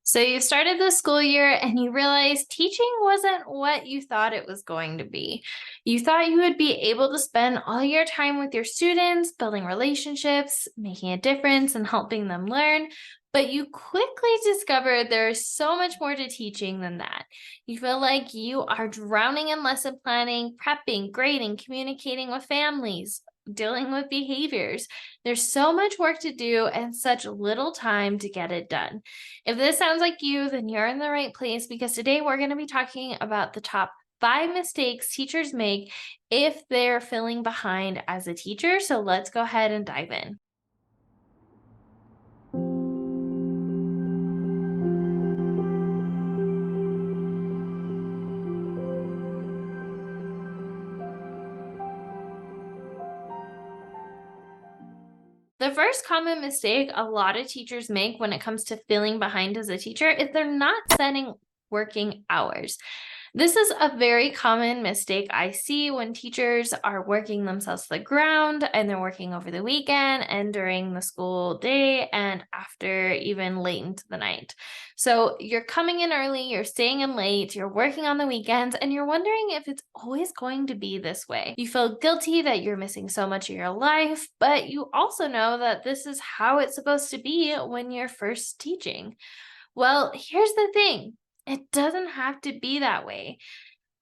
So you started the school year and you realized teaching wasn't what you thought it was going to be. You thought you would be able to spend all your time with your students, building relationships, making a difference, and helping them learn. But you quickly discovered there's so much more to teaching than that. You feel like you are drowning in lesson planning, prepping, grading, communicating with families, dealing with behaviors. There's so much work to do and such little time to get it done. If this sounds like you, then you're in the right place because today we're going to be talking about the top 5 mistakes teachers make if they're feeling behind as a teacher. So let's go ahead and dive in. The first common mistake a lot of teachers make when it comes to feeling behind as a teacher is they're not setting working hours. This is a very common mistake I see when teachers are working themselves to the ground and they're working over the weekend and during the school day and after even late into the night. So you're coming in early, you're staying in late, you're working on the weekends, and you're wondering if it's always going to be this way. You feel guilty that you're missing so much of your life, but you also know that this is how it's supposed to be when you're first teaching. Well, here's the thing. It doesn't have to be that way.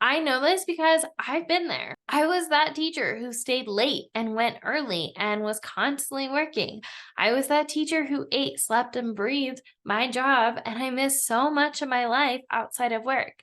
I know this because I've been there. I was that teacher who stayed late and went early and was constantly working. I was that teacher who ate, slept, and breathed my job, and I missed so much of my life outside of work.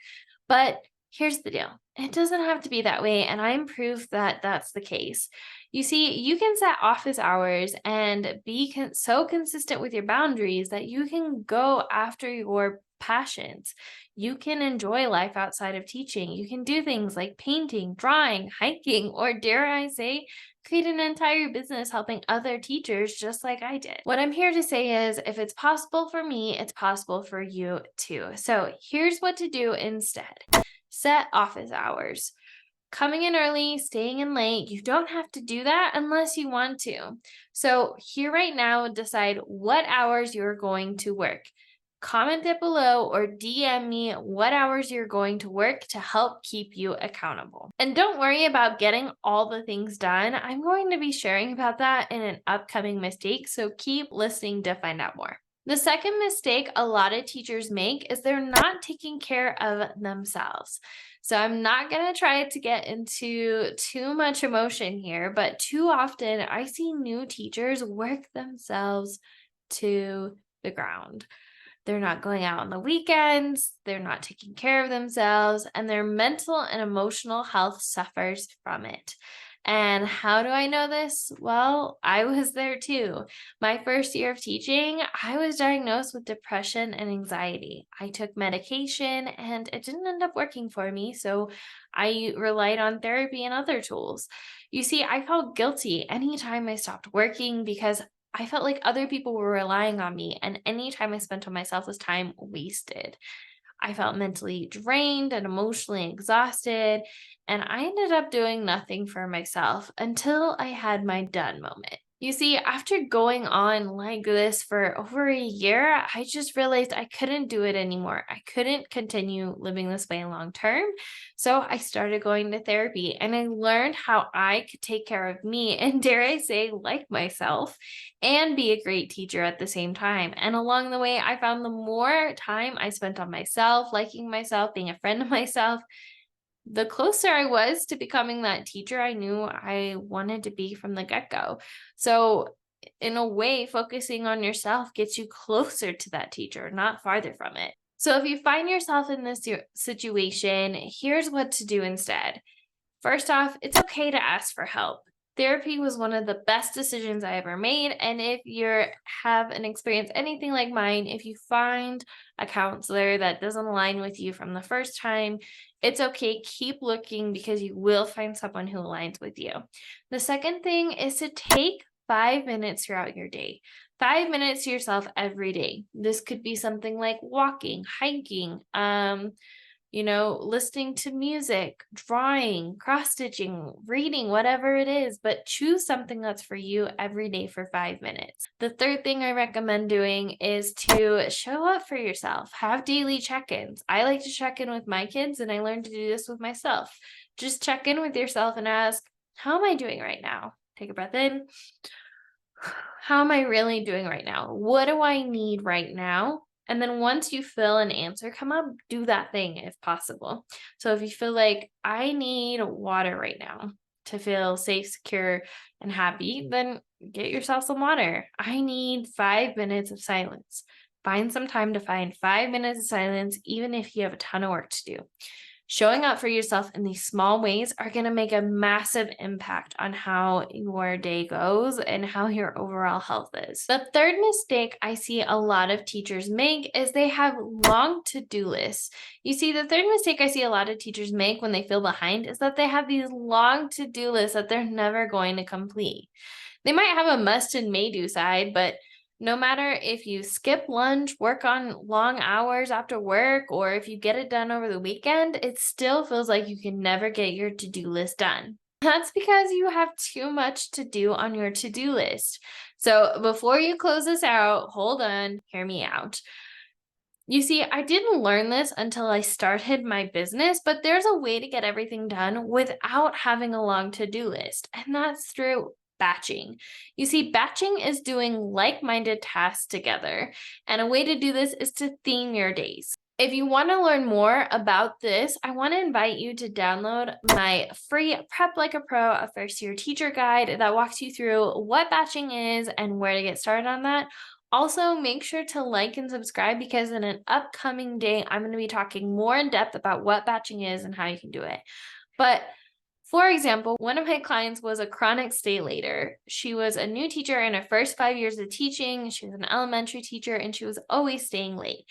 But here's the deal. It doesn't have to be that way, and I'm proof that that's the case. You see, you can set office hours and be so consistent with your boundaries that you can go after your passions. You can enjoy life outside of teaching. You can do things like painting, drawing, hiking, or dare I say, create an entire business helping other teachers just like I did. What I'm here to say is if it's possible for me, it's possible for you too. So here's what to do instead. Set office hours. Coming in early, staying in late, you don't have to do that unless you want to. So, here right now, decide what hours you're going to work. Comment it below or DM me what hours you're going to work to help keep you accountable. And don't worry about getting all the things done. I'm going to be sharing about that in an upcoming mistake, so keep listening to find out more. The second mistake a lot of teachers make is they're not taking care of themselves. So I'm not going to try to get into too much emotion here, but too often I see new teachers work themselves to the ground. They're not going out on the weekends, they're not taking care of themselves, and their mental and emotional health suffers from it. And how do I know this? Well, I was there too. My first year of teaching, I was diagnosed with depression and anxiety. I took medication and it didn't end up working for me, so I relied on therapy and other tools. You see, I felt guilty anytime I stopped working because I felt like other people were relying on me, and any time I spent on myself was time wasted. I felt mentally drained and emotionally exhausted, and I ended up doing nothing for myself until I had my done moment. You see, after going on like this for over a year, I just realized I couldn't do it anymore. I couldn't continue living this way long term. So I started going to therapy and I learned how I could take care of me and, dare I say, like myself and be a great teacher at the same time. And along the way, I found the more time I spent on myself, liking myself, being a friend to myself, the closer I was to becoming that teacher I knew I wanted to be from the get go. So, in a way, focusing on yourself gets you closer to that teacher, not farther from it. So, if you find yourself in this situation, here's what to do instead. First off, it's okay to ask for help. Therapy was one of the best decisions I ever made. And if you have an experience anything like mine, if you find a counselor that doesn't align with you from the first time, it's okay. Keep looking because you will find someone who aligns with you. The second thing is to take 5 minutes throughout your day. 5 minutes to yourself every day. This could be something like walking, hiking, listening to music, drawing, cross stitching, reading, whatever it is, but choose something that's for you every day for 5 minutes. The third thing I recommend doing is to show up for yourself, have daily check ins. I like to check in with my kids, and I learned to do this with myself. Just check in with yourself and ask, how am I doing right now? Take a breath in. How am I really doing right now? What do I need right now? And then once you feel an answer come up, do that thing if possible. So if you feel like I need water right now to feel safe, secure, and happy, then get yourself some water. I need 5 minutes of silence. Find some time to find 5 minutes of silence, even if you have a ton of work to do. Showing up for yourself in these small ways are going to make a massive impact on how your day goes and how your overall health is. The third mistake I see a lot of teachers make is they have long to-do lists. You see, the third mistake I see a lot of teachers make when they feel behind is that they have these long to-do lists that they're never going to complete. They might have a must and may do side, but no matter if you skip lunch, work on long hours after work, or if you get it done over the weekend, it still feels like you can never get your to-do list done. That's because you have too much to do on your to-do list. So before you close this out, hold on, hear me out. You see, I didn't learn this until I started my business, but there's a way to get everything done without having a long to-do list, and that's through batching. You see, batching is doing like-minded tasks together, and a way to do this is to theme your days. If you want to learn more about this, I want to invite you to download my free Prep Like a Pro, a first-year teacher guide that walks you through what batching is and where to get started on that. Also, make sure to like and subscribe because in an upcoming day, I'm going to be talking more in depth about what batching is and how you can do it. But for example, one of my clients was a chronic stay later. She was a new teacher in her first 5 years of teaching. She was an elementary teacher and she was always staying late.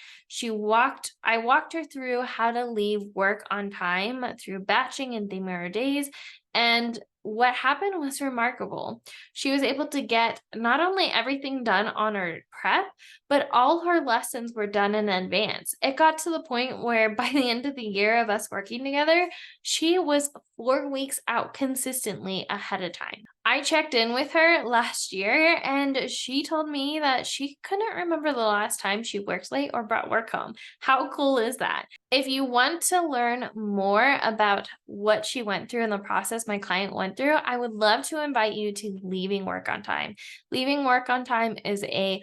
I walked her through how to leave work on time through batching and theming her days. And what happened was remarkable. She was able to get not only everything done on her prep, but all her lessons were done in advance. It got to the point where by the end of the year of us working together, she was 4 weeks out consistently ahead of time. I checked in with her last year and she told me that she couldn't remember the last time she worked late or brought work home. How cool is that? If you want to learn more about what she went through in the process my client went through, I would love to invite you to Leaving Work on Time. Leaving Work on Time is a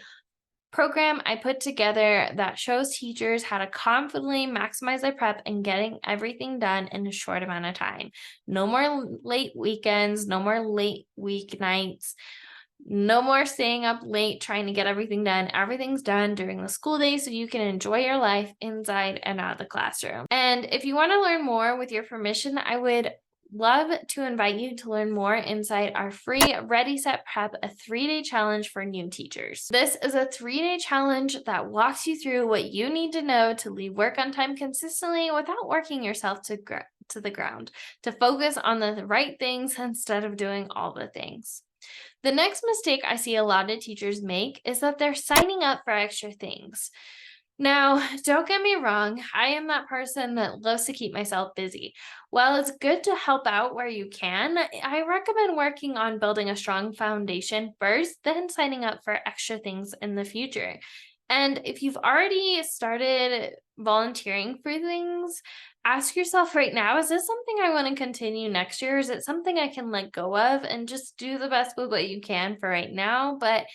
program I put together that shows teachers how to confidently maximize their prep and getting everything done in a short amount of time. No more late weekends, no more late weeknights, no more staying up late trying to get everything done. Everything's done during the school day so you can enjoy your life inside and out of the classroom. And if you want to learn more, with your permission, I would love to invite you to learn more inside our free Ready, Set, Prep, a 3-day challenge for new teachers. This is a 3-day challenge that walks you through what you need to know to leave work on time consistently without working yourself to the ground, to focus on the right things instead of doing all the things. The next mistake I see a lot of teachers make is that they're signing up for extra things. Now, don't get me wrong, I am that person that loves to keep myself busy. While it's good to help out where you can, I recommend working on building a strong foundation first, then signing up for extra things in the future. And if you've already started volunteering for things, ask yourself right now, is this something I want to continue next year? Is it something I can let go of and just do the best with what you can for right now? But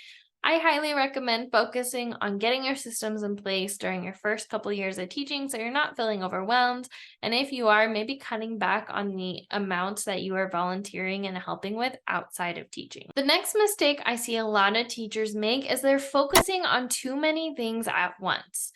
I highly recommend focusing on getting your systems in place during your first couple years of teaching so you're not feeling overwhelmed. And if you are, maybe cutting back on the amounts that you are volunteering and helping with outside of teaching. The next mistake I see a lot of teachers make is they're focusing on too many things at once.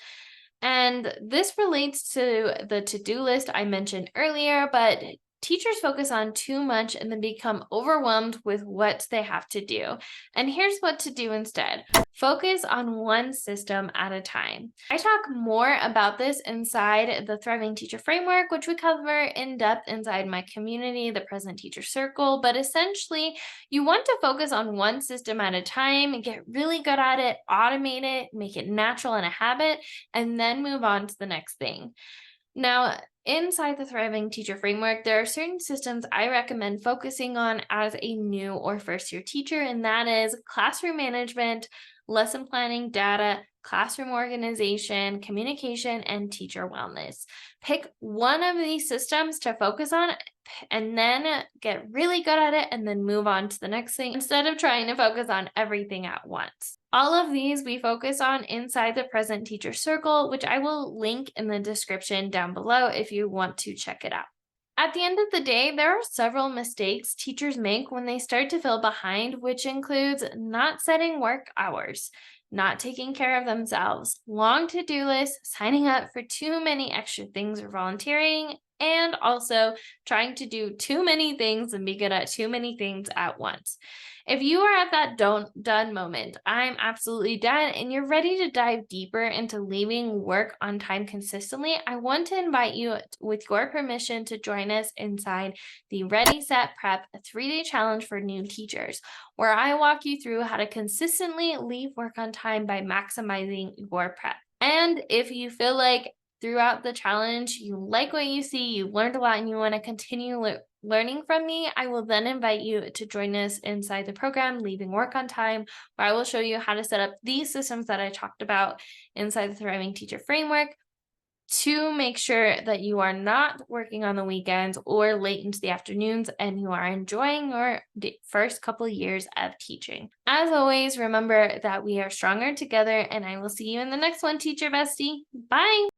And this relates to the to-do list I mentioned earlier, but teachers focus on too much and then become overwhelmed with what they have to do. And here's what to do instead. Focus on one system at a time. I talk more about this inside the Thriving Teacher Framework, which we cover in depth inside my community, the Present Teacher Circle. But essentially, you want to focus on one system at a time and get really good at it, automate it, make it natural and a habit, and then move on to the next thing. Now, inside the Thriving Teacher Framework, there are certain systems I recommend focusing on as a new or first year teacher, and that is classroom management, lesson planning, data, classroom organization, communication, and teacher wellness. Pick one of these systems to focus on and then get really good at it and then move on to the next thing instead of trying to focus on everything at once. All of these we focus on inside the Present Teacher Circle, which I will link in the description down below if you want to check it out. At the end of the day, there are several mistakes teachers make when they start to feel behind, which includes not setting work hours, not taking care of themselves, long to-do lists, signing up for too many extra things or volunteering, and also trying to do too many things and be good at too many things at once. If you are at that don't done moment, I'm absolutely done, and you're ready to dive deeper into leaving work on time consistently, I want to invite you, with your permission, to join us inside the Ready, Set, Prep, a 3-day challenge for new teachers, where I walk you through how to consistently leave work on time by maximizing your prep. And if you feel like throughout the challenge you like what you see, you learned a lot, and you want to continue learning from me, I will then invite you to join us inside the program, Leaving Work on Time, where I will show you how to set up these systems that I talked about inside the Thriving Teacher Framework to make sure that you are not working on the weekends or late into the afternoons and you are enjoying your first couple years of teaching. As always, remember that we are stronger together, and I will see you in the next one, Teacher Bestie. Bye.